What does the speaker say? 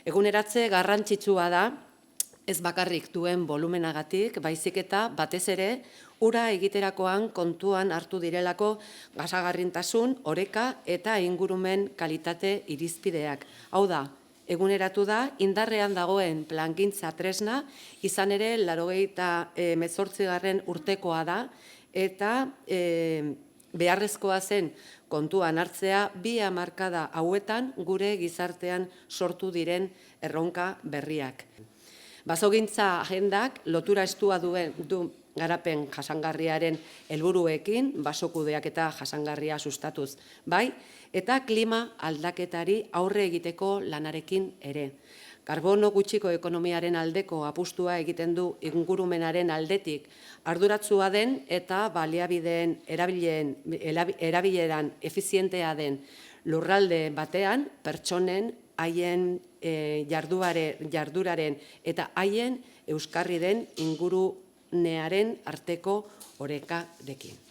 Eguneratze garrantzitsua da, ez bakarrik duen volumenagatik, baizik eta batez ere, ura egiterakoan kontuan hartu direlako gasagarrintasun, oreka eta ingurumen kalitate irizpideak. Hau da, eguneratu da, indarrean dagoen plangintza tresna, izan ere 98. urtekoa da, eta beharrezkoa zen kontuan hartzea 2 hamarkada hauetan gure gizartean sortu diren erronka berriak. Basogintza agendak lotura estua du garapen jasangarriaren helburuekin, basokudeak eta jasangarria sustatuz, bai, eta klima aldaketari aurre egiteko lanarekin ere. Karbono gutxiko ekonomiaren aldeko apustua egiten du ingurumenaren aldetik arduratsua den eta baliabideen erabileran efizientea den lurralde batean pertsonen, haien jarduraren eta haien euskarri den ingurunearen arteko orekarekin.